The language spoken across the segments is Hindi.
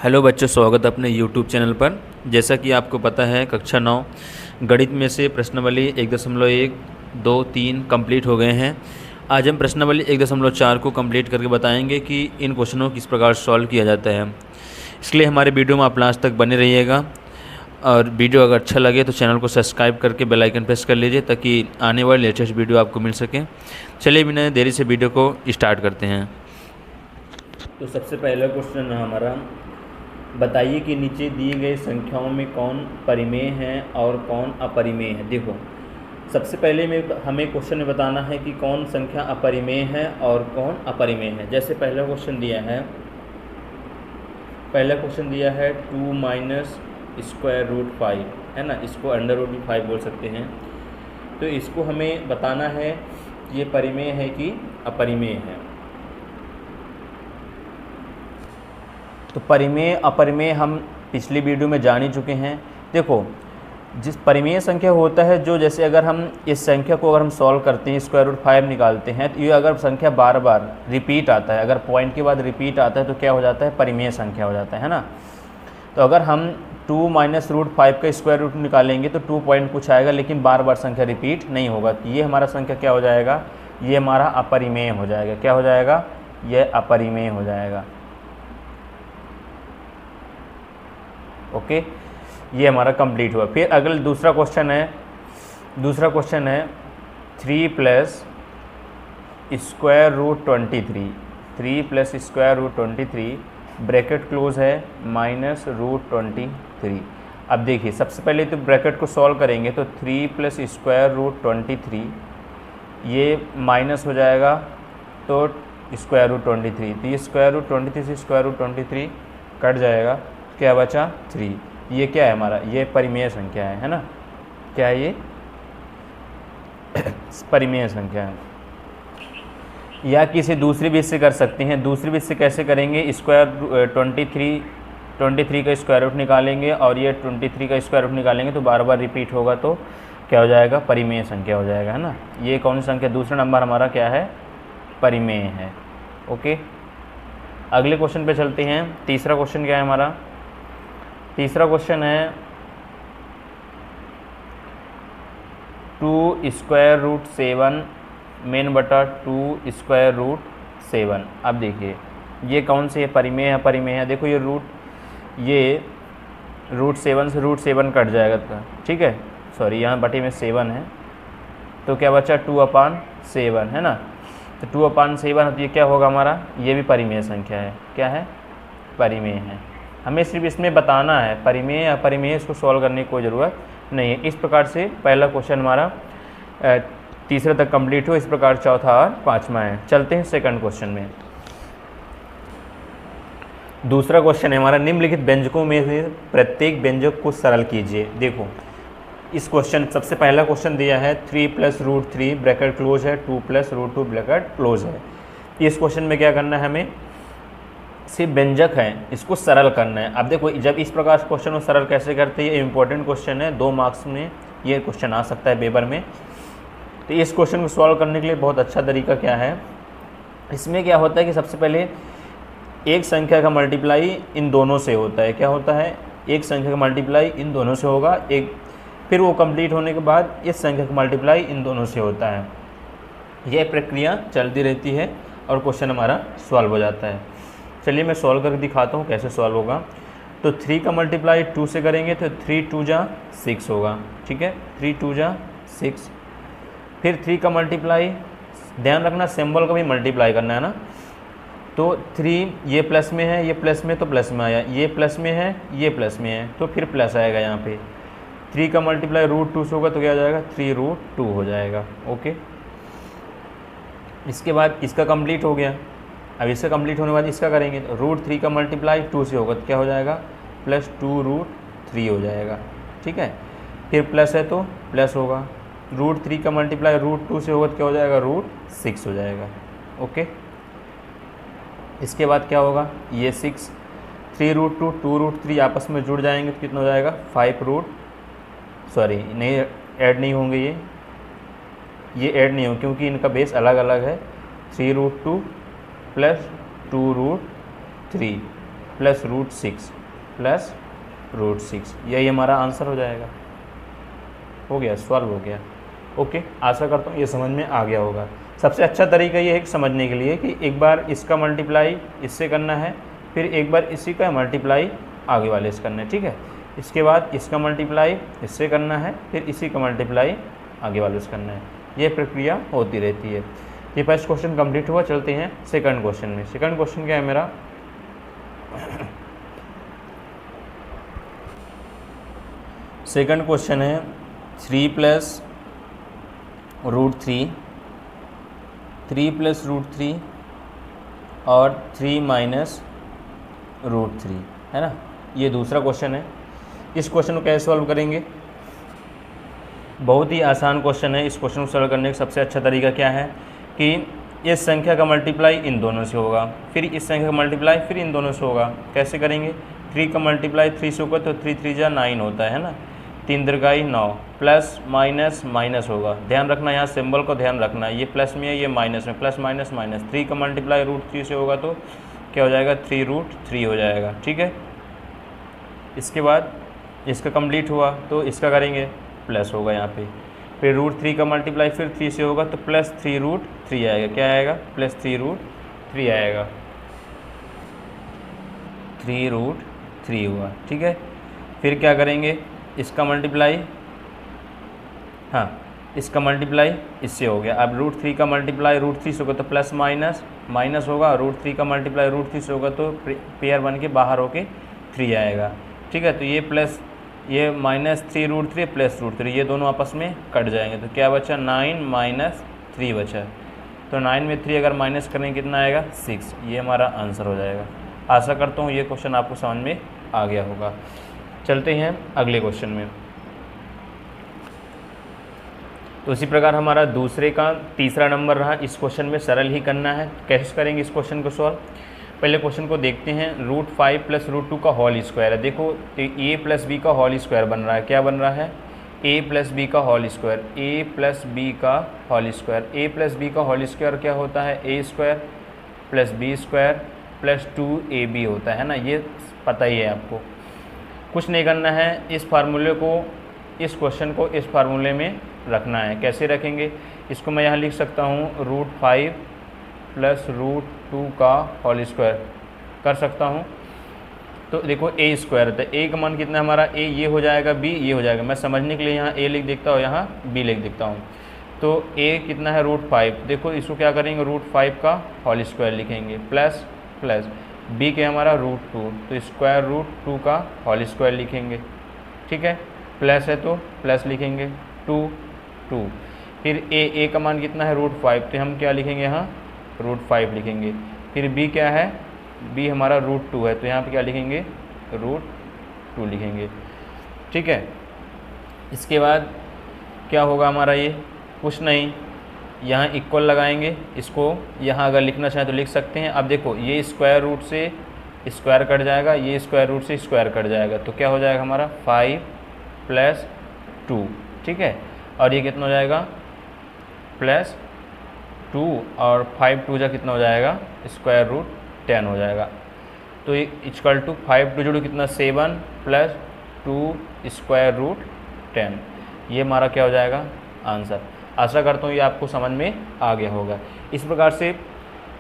हेलो बच्चों, स्वागत है अपने यूट्यूब चैनल पर। जैसा कि आपको पता है, कक्षा 9 गणित में से प्रश्नावली 1.1, 2, 3 कंप्लीट हो गए हैं। आज हम प्रश्नावली 1.4 को कंप्लीट करके बताएंगे कि इन क्वेश्चनों को किस प्रकार सॉल्व किया जाता है। इसलिए हमारे वीडियो में आप लास्ट तक बने रहिएगा और वीडियो अगर अच्छा लगे तो चैनल को सब्सक्राइब करके बेल आइकन प्रेस कर लीजिए ताकि आने वाले लेटेस्ट वीडियो आपको मिल सके। चलिए बिना देरी से वीडियो को स्टार्ट करते हैं। तो सबसे पहला क्वेश्चन हमारा, बताइए कि नीचे दिए गए संख्याओं में कौन परिमेय है और कौन अपरिमेय है। देखो, सबसे पहले में हमें क्वेश्चन में बताना है कि कौन संख्या अपरिमेय है और कौन अपरिमेय है। जैसे पहला क्वेश्चन दिया है 2 माइनस स्क्वायर रूट 5, है ना, इसको अंडर रूट 5 बोल सकते हैं। तो इसको हमें बताना है कि ये परिमेय है कि अपरिमेय है। तो परिमेय अपरिमेय हम पिछली वीडियो में जान ही चुके हैं। देखो, जिस परिमेय संख्या होता है, जो जैसे अगर हम इस संख्या को अगर हम सॉल्व करते हैं, स्क्वायर रूट 5 निकालते हैं, तो ये अगर संख्या बार बार रिपीट आता है, अगर पॉइंट के बाद रिपीट आता है तो क्या हो जाता है, परिमेय संख्या हो जाता है ना। तो अगर हम 2 माइनस रूट 5 का स्क्वायर रूट निकालेंगे तो 2 पॉइंट कुछ आएगा, लेकिन बार बार संख्या रिपीट नहीं होगा। तो ये हमारा संख्या क्या हो जाएगा, ये हमारा अपरिमेय हो जाएगा। क्या हो जाएगा, यह अपरिमेय हो जाएगा। ओके, ये हमारा कंप्लीट हुआ। फिर अगला दूसरा क्वेश्चन है 3 plus square root 23, 3 plus square root 23 bracket close है माइनस रूट 23। अब देखिए, सबसे पहले तो ब्रैकेट को सॉल्व करेंगे तो 3 प्लस स्क्वायर रूट 23 ये माइनस हो जाएगा तो स्क्वायर रूट 23, तो ये स्क्वायर रूट 23 से स्क्वायर रूट 23 कट जाएगा, क्या बचा 3। ये क्या है हमारा, ये परिमेय संख्या है ना। क्या है ये, परिमेय संख्या है। या किसी दूसरी भी इससे कर सकते हैं। दूसरी भी इससे कैसे करेंगे, स्क्वायर 23 का स्क्वायर रूट निकालेंगे और ये 23 का स्क्वायर रूट निकालेंगे तो बार बार रिपीट होगा, तो क्या हो जाएगा, परिमेय संख्या हो जाएगा, है ना। ये कौन सी संख्या, दूसरा नंबर हमारा क्या है, परिमेय है। ओके, अगले क्वेश्चन पे चलते हैं। तीसरा क्वेश्चन क्या है हमारा, तीसरा क्वेश्चन है 2 स्क्वायर रूट 7 मेन बटा 2 स्क्वायर रूट 7। अब देखिए, ये कौन से परिमेय है, अपरिमेय है। देखो, ये रूट 7 से रूट 7 कट जाएगा, ठीक है, सॉरी यहाँ बटे में 7 है, तो क्या बचा 2/7, है ना। तो 2/7, तो ये क्या होगा हमारा, ये भी परिमेय संख्या है। क्या है, परिमेय है। हमें सिर्फ इसमें बताना है परिमेय या अपरिमेय, इसको सॉल्व करने की कोई ज़रूरत नहीं है। इस प्रकार से पहला क्वेश्चन हमारा तीसरे तक कंप्लीट हो। इस प्रकार चौथा और पाँचवा है। चलते हैं सेकंड क्वेश्चन में। दूसरा क्वेश्चन है हमारा, निम्नलिखित व्यंजकों में से प्रत्येक व्यंजक को सरल कीजिए। देखो, इस क्वेश्चन सबसे पहला क्वेश्चन दिया है 3 प्लस रूट 3 ब्रैकेट क्लोज है, 2 प्लस रूट 2 ब्रैकेट क्लोज है। इस क्वेश्चन में क्या करना है, हमें सिर्फ व्यंजक है, इसको सरल करना है। अब देखो, जब इस प्रकार से क्वेश्चन को सरल कैसे करते हैं, ये इंपॉर्टेंट क्वेश्चन है, 2 मार्क्स में ये क्वेश्चन आ सकता है पेपर में। तो इस क्वेश्चन को सॉल्व करने के लिए बहुत अच्छा तरीका क्या है, इसमें क्या होता है कि सबसे पहले एक संख्या का मल्टीप्लाई इन दोनों से होता है। क्या होता है, एक संख्या का मल्टीप्लाई इन दोनों से होगा, फिर वो कंप्लीट होने के बाद इस संख्या का मल्टीप्लाई इन दोनों से होता है। यह प्रक्रिया चलती रहती है और क्वेश्चन हमारा सॉल्व हो जाता है। चलिए मैं सॉल्व करके दिखाता हूँ कैसे सॉल्व होगा। तो 3 का मल्टीप्लाई 2 से करेंगे तो 3 2 जा 6 होगा, ठीक है, 3 2 जा 6। फिर 3 का मल्टीप्लाई, ध्यान रखना सिंबल का भी मल्टीप्लाई करना है ना। तो 3 ये प्लस में है, ये प्लस में, तो प्लस में आया, ये प्लस में है, ये प्लस में है, तो फिर प्लस आएगा यहाँ पे। 3 का मल्टीप्लाई रूट 2 से होगा तो क्या हो जाएगा, 3 रूट 2 हो जाएगा। ओके, इसके बाद इसका कंप्लीट हो गया। अब इसका कंप्लीट होने के बाद इसका करेंगे तो रूट 3 का मल्टीप्लाई 2 से होगा तो क्या हो जाएगा, प्लस 2 रूट 3 हो जाएगा, ठीक है। फिर प्लस है तो प्लस होगा, रूट 3 का मल्टीप्लाई रूट 2 से होगा तो क्या हो जाएगा, रूट 6 हो जाएगा। ओके, इसके बाद क्या होगा, ये 6, 3 रूट 2 2 रूट 3 आपस में जुड़ जाएंगे तो कितना हो जाएगा, 5 रूट, सॉरी नहीं ऐड नहीं होंगे, ये ऐड नहीं होंगे क्योंकि इनका बेस अलग अलग है। 3 root 2 plus 2 root 3 plus root 6 plus root 6, यही हमारा आंसर हो जाएगा। हो गया, सॉल्व हो गया। ओके, आशा करता हूँ ये समझ में आ गया होगा। सबसे अच्छा तरीका ये है कि समझने के लिए कि एक बार इसका मल्टीप्लाई इससे करना है, फिर एक बार इसी का मल्टीप्लाई आगे वाले से करना है, ठीक है। इसके बाद इसका मल्टीप्लाई इससे करना है, फिर इसी का मल्टीप्लाई आगे वाले से करना है। ये प्रक्रिया होती रहती है। ये फर्स्ट क्वेश्चन कंप्लीट हुआ। चलते हैं सेकंड क्वेश्चन में। सेकंड क्वेश्चन क्या है मेरा, सेकंड क्वेश्चन है 3 प्लस रूट 3, 3 प्लस रूट 3 और 3 माइनस रूट 3, है ना। ये दूसरा क्वेश्चन है। इस क्वेश्चन को कैसे सॉल्व करेंगे, बहुत ही आसान क्वेश्चन है। इस क्वेश्चन को सॉल्व करने का सबसे अच्छा तरीका क्या है कि इस संख्या का मल्टीप्लाई इन दोनों से होगा, फिर इस संख्या का मल्टीप्लाई फिर इन दोनों से होगा। कैसे करेंगे, 3 का मल्टीप्लाई 3 से होगा तो 3 3 जा 9 होता है ना, 3 त्रिकाई 9, प्लस माइनस माइनस होगा। ध्यान रखना, यहाँ सिंबल को ध्यान रखना, ये प्लस में है ये माइनस में, प्लस माइनस माइनस। 3 का मल्टीप्लाई रूट 3 से होगा तो क्या हो जाएगा, 3 रूट 3 हो जाएगा, ठीक है। इसके बाद इसका कंप्लीट हुआ तो इसका करेंगे, प्लस होगा यहाँ पे, फिर रूट 3 का मल्टीप्लाई फिर 3 से होगा तो प्लस 3 रूट 3 आएगा। क्या आएगा, प्लस 3 रूट 3 आएगा, 3 रूट 3 हुआ, ठीक है। फिर क्या करेंगे, इसका मल्टीप्लाई, हाँ इसका मल्टीप्लाई इससे हो गया। अब रूट 3 का मल्टीप्लाई रूट 3 से होगा तो प्लस माइनस माइनस होगा, रूट 3 का मल्टीप्लाई रूट 3 से होगा तो पेयर बन के बाहर होके 3 आएगा, ठीक है। तो ये प्लस ये माइनस 3 रूट 3 प्लस रूट 3, ये दोनों आपस में कट जाएंगे तो क्या बचा, 9 माइनस 3 बचा। तो 9 में 3 अगर माइनस करेंगे कितना आएगा, 6। ये हमारा आंसर हो जाएगा। आशा करता हूँ ये क्वेश्चन आपको समझ में आ गया होगा। चलते हैं अगले क्वेश्चन में। तो इसी प्रकार हमारा दूसरे का तीसरा नंबर रहा। इस क्वेश्चन में सरल ही करना है। कैसे करेंगे इस क्वेश्चन को सॉल्व, पहले क्वेश्चन को देखते हैं। रूट 5 प्लस रूट 2 का होल स्क्वायर है। देखो ए प्लस बी का होल स्क्वायर बन रहा है। क्या बन रहा है, ए प्लस बी का whole square, A plus B का whole square. A plus B का होल स्क्वायर क्या होता है, A square plus B square plus 2ab होता है ना, ये पता ही है आपको। कुछ नहीं करना है, इस फार्मूले को, इस क्वेश्चन को इस फार्मूले में रखना है। कैसे रखेंगे, इसको मैं यहाँ लिख सकता हूँ रूट 5 प्लस रूट 2 का होल स्क्वायर कर सकता हूँ। तो देखो ए स्क्वायर है, ए का मान कितना है हमारा, ए ये हो जाएगा, बी ये हो जाएगा। मैं समझने के लिए यहाँ ए लिख देता हूँ, यहाँ बी लिख देता हूँ। तो ए कितना है रूट 5, देखो इसको क्या करेंगे, रूट 5 का होल स्क्वायर लिखेंगे प्लस प्लस बी के हमारा रूट 2, तो स्क्वायर रूट 2 का होल स्क्वायर लिखेंगे, ठीक है। प्लस है तो प्लस लिखेंगे 2 फिर ए का मान कितना है रूट 5, तो हम क्या लिखेंगे यहाँ रूट 5 लिखेंगे। फिर बी क्या है, बी हमारा रूट 2 है, तो यहाँ पे क्या लिखेंगे रूट 2 लिखेंगे, ठीक है। इसके बाद क्या होगा हमारा, ये कुछ नहीं, यहाँ इक्वल लगाएंगे। इसको यहाँ अगर लिखना चाहें तो लिख सकते हैं। अब देखो ये स्क्वायर रूट से स्क्वायर कट जाएगा, ये स्क्वायर रूट से स्क्वायर कट जाएगा, तो क्या हो जाएगा हमारा 5 प्लस 2, ठीक है। और ये कितना हो जाएगा प्लस 2 और 5 2 जा कितना हो जाएगा, स्क्वायर रूट 10 हो जाएगा। तो ये इक्वल टू 5 2 जोड़ो कितना 7 प्लस 2 स्क्वायर रूट 10, ये हमारा क्या हो जाएगा आंसर। आशा करता हूँ ये आपको समझ में आ गया होगा। इस प्रकार से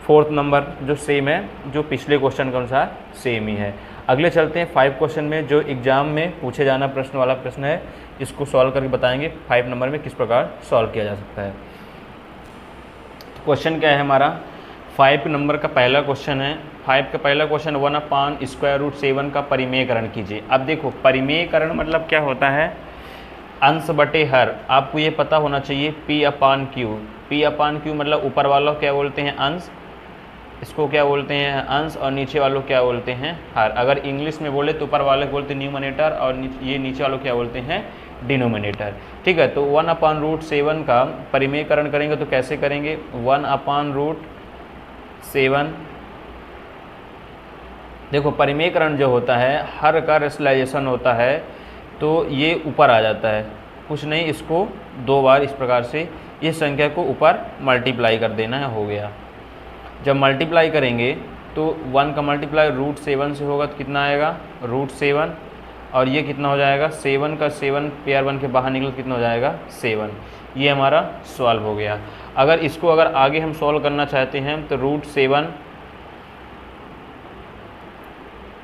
फोर्थ नंबर जो सेम है, जो पिछले क्वेश्चन के अनुसार सेम ही है। अगले चलते हैं 5 क्वेश्चन में, जो एग्जाम में पूछे जाना प्रश्न वाला प्रश्न है। इसको सॉल्व करके बताएंगे 5 नंबर में किस प्रकार सॉल्व किया जा सकता है। क्वेश्चन क्या है हमारा, 5 नंबर का पहला क्वेश्चन है। 5 का पहला क्वेश्चन 1/√7 का परिमेयकरण कीजिए। अब देखो परिमेयकरण मतलब क्या होता है, अंश बटे हर। आपको ये पता होना चाहिए P/Q। P/Q मतलब ऊपर वालों क्या बोलते हैं अंश, इसको क्या बोलते हैं अंश, और नीचे वालों क्या बोलते हैं हर। अगर इंग्लिश में बोले तो ऊपर वाले बोलते हैं न्यूमरेटर और ये नीचे वालों क्या बोलते हैं डिनोमिनेटर, ठीक है। तो 1/√7 का परिमेयकरण करेंगे तो कैसे करेंगे, 1/√7। देखो परिमेयकरण जो होता है, हर का रेशनलाइजेशन होता है तो ये ऊपर आ जाता है। कुछ नहीं, इसको 2 बार इस प्रकार से इस संख्या को ऊपर मल्टीप्लाई कर देना है, हो गया। जब मल्टीप्लाई करेंगे तो 1 का मल्टीप्लाई √7 से होगा तो कितना आएगा √7, और ये कितना हो जाएगा 7 का 7 पेयर 1 के बाहर निकल कितना हो जाएगा 7। ये हमारा सॉल्व हो गया। अगर इसको अगर आगे हम सॉल्व करना चाहते हैं तो √7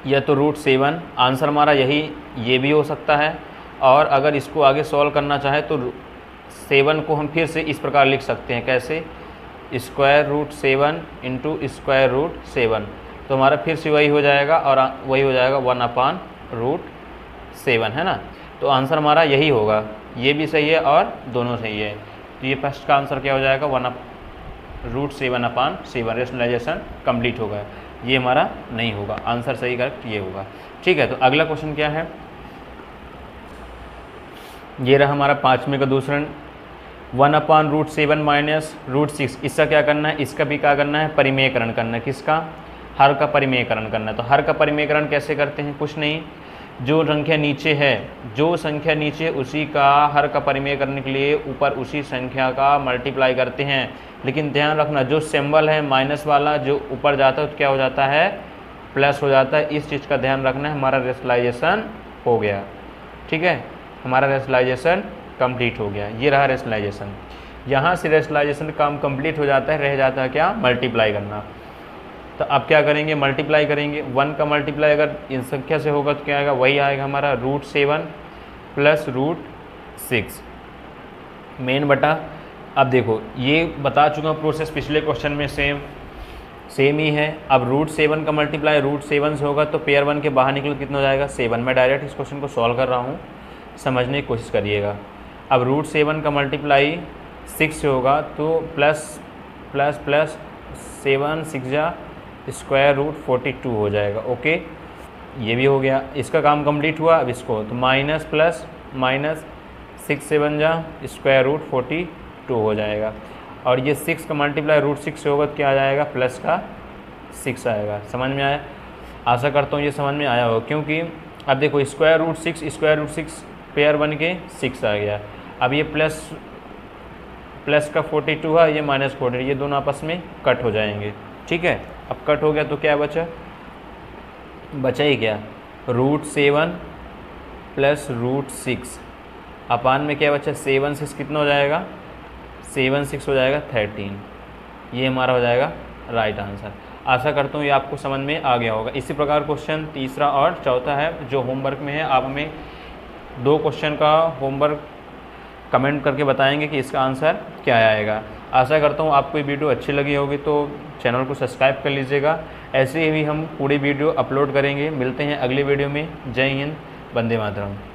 या तो √7 आंसर हमारा यही, ये भी हो सकता है। और अगर इसको आगे सॉल्व करना चाहे तो 7 को हम फिर से इस प्रकार लिख सकते हैं, कैसे, √7 इंटू √7, तो हमारा फिर से वही हो जाएगा और वही हो जाएगा 1/√7, है ना। तो आंसर हमारा यही होगा, ये भी सही है और दोनों सही है। तो ये फर्स्ट का आंसर क्या हो जाएगा 1/√7/7, रेशनलाइजेशन कंप्लीट होगा। ये हमारा नहीं होगा, आंसर सही करेक्ट ये होगा। ठीक है, तो अगला क्वेश्चन क्या है, ये रहा हमारा 5वें का दूसरा, 1/√7 -√6। इसका क्या करना है, इसका भी क्या करना है, परिमेयकरण करना है। किसका, हर का परिमेयकरण करना है। तो हर का परिमेयकरण कैसे करते हैं, कुछ नहीं, जो संख्या नीचे है, जो संख्या नीचे उसी का हर का परिमेय करने के लिए ऊपर उसी संख्या का मल्टीप्लाई करते हैं। लेकिन ध्यान रखना, जो सिंबल है माइनस वाला जो ऊपर जाता है तो क्या हो जाता है, प्लस हो जाता है। इस चीज़ का ध्यान रखना है। हमारा रेशनलाइजेशन हो गया, ठीक है, हमारा रेशनलाइजेशन कंप्लीट हो गया। ये रहा रेशनलाइजेशन। यहाँ से रेशनलाइजेशन काम कंप्लीट हो जाता है, रह जाता है क्या, मल्टीप्लाई करना। तो अब क्या करेंगे, मल्टीप्लाई करेंगे। 1 का मल्टीप्लाई अगर इन संख्या से होगा तो क्या आएगा, वही आएगा हमारा √7 + √6 मेन बटा। अब देखो ये बता चुका हूँ प्रोसेस पिछले क्वेश्चन में, सेम ही है। अब √7 का मल्टीप्लाई √7 से होगा तो पेयर 1 के बाहर निकल कितना हो जाएगा 7। मैं डायरेक्ट इस क्वेश्चन को सॉल्व कर रहा हूँ, समझने की कोशिश करिएगा। अब √7 का मल्टीप्लाई 6 से होगा तो प्लस 7 6 जा √42 हो जाएगा। ओके, ये भी हो गया, इसका काम कंप्लीट हुआ। अब इसको तो माइनस प्लस माइनस 6 7 जा √42 हो जाएगा। और ये 6 का मल्टीप्लाई √6 से होगा तो क्या आ जाएगा, प्लस का 6 आएगा। समझ में आया, आशा करता हूँ ये समझ में आया होगा। क्योंकि अब देखो √6 पेयर 1 के 6 आ गया। अब ये प्लस का 42 है, ये -42, ये दोनों आपस में कट हो जाएंगे। ठीक है, अब कट हो गया तो क्या बचा ही क्या, √7 + √6 अपान में क्या बचा 7 6 कितना हो जाएगा, 7 6 हो जाएगा 13। ये हमारा हो जाएगा राइट आंसर। आशा करता हूँ ये आपको समझ में आ गया होगा। इसी प्रकार क्वेश्चन तीसरा और चौथा है जो होमवर्क में है। आप हमें 2 क्वेश्चन का होमवर्क कमेंट करके बताएंगे कि इसका आंसर क्या आएगा। आशा करता हूँ आपको ये वीडियो अच्छी लगी होगी तो चैनल को सब्सक्राइब कर लीजिएगा। ऐसे ही हम पूरी वीडियो अपलोड करेंगे। मिलते हैं अगले वीडियो में। जय हिंद, वंदे मातरम।